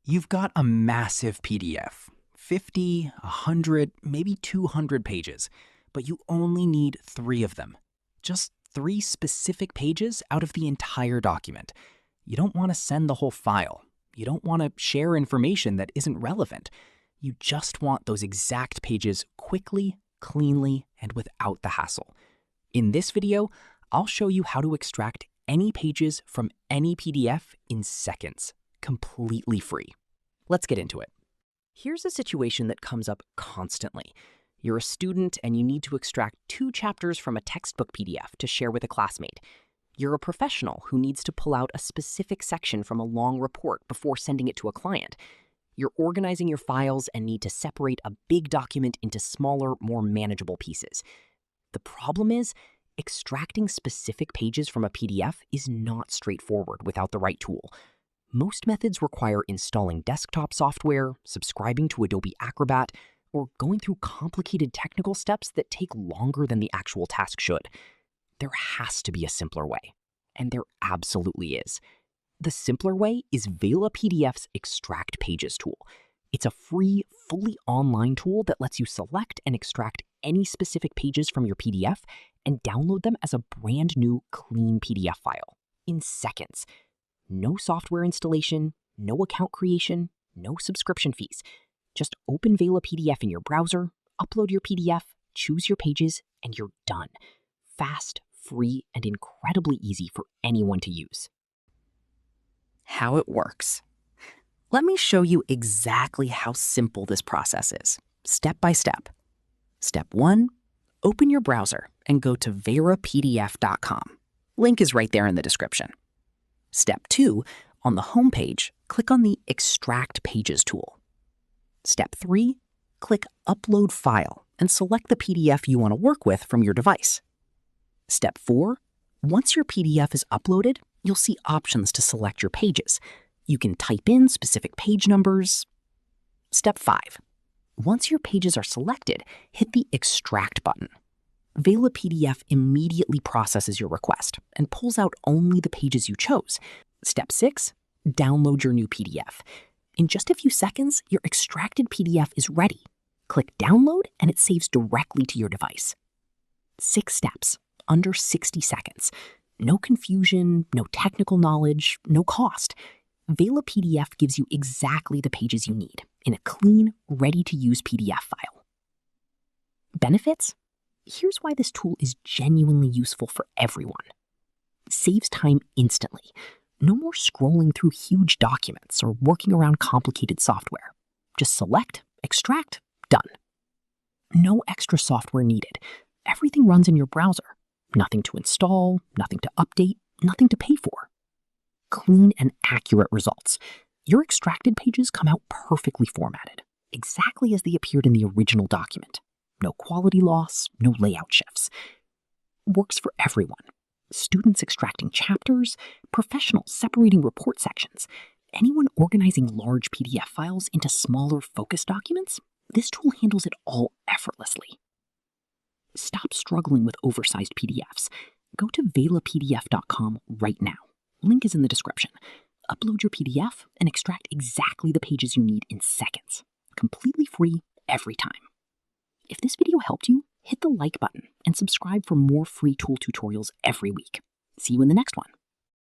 You've got a massive PDF, 50, 100, maybe 200 pages, but you only need 3 of them. Just 3 specific pages out of the entire document. You don't want to send the whole file. You don't want to share information that isn't relevant. You just want those exact pages quickly, cleanly, and without the hassle. In this video, I'll show you how to extract any pages from any PDF in seconds, completely free. Let's get into it. Here's a situation that comes up constantly. You're a student and you need to extract 2 chapters from a textbook PDF to share with a classmate. You're a professional who needs to pull out a specific section from a long report before sending it to a client. You're organizing your files and need to separate a big document into smaller, more manageable pieces. The problem is, extracting specific pages from a PDF is not straightforward without the right tool. Most methods require installing desktop software, subscribing to Adobe Acrobat, or going through complicated technical steps that take longer than the actual task should. There has to be a simpler way, and there absolutely is. The simpler way is VelaPDF's Extract Pages tool. It's a free, fully online tool that lets you select and extract any specific pages from your PDF and download them as a brand new, clean PDF file in seconds. No software installation, no account creation, no subscription fees. Just open VelaPDF in your browser, upload your PDF, choose your pages, and you're done. Fast, free, and incredibly easy for anyone to use. How it works. Let me show you exactly how simple this process is, step by step. Step 1, open your browser and go to VelaPDF.com. Link is right there in the description. Step 2, on the home page, click on the Extract Pages tool. Step 3, click Upload File and select the PDF you want to work with from your device. Step 4, once your PDF is uploaded, you'll see options to select your pages. You can type in specific page numbers. Step 5, once your pages are selected, hit the Extract button. VelaPDF immediately processes your request and pulls out only the pages you chose. Step 6, download your new PDF. In just a few seconds, your extracted PDF is ready. Click Download and it saves directly to your device. 6 steps, under 60 seconds. No confusion, no technical knowledge, no cost. VelaPDF gives you exactly the pages you need in a clean, ready-to-use PDF file. Benefits? Here's why this tool is genuinely useful for everyone. Saves time instantly. No more scrolling through huge documents or working around complicated software. Just select, extract, done. No extra software needed. Everything runs in your browser. Nothing to install, nothing to update, nothing to pay for. Clean and accurate results. Your extracted pages come out perfectly formatted, exactly as they appeared in the original document. No quality loss, no layout shifts. Works for everyone. Students extracting chapters, professionals separating report sections, anyone organizing large PDF files into smaller focus documents, this tool handles it all effortlessly. Stop struggling with oversized PDFs. Go to VelaPDF.com right now. Link is in the description. Upload your PDF and extract exactly the pages you need in seconds. Completely free every time. If this video helped you, hit the like button and subscribe for more free tool tutorials every week. See you in the next one.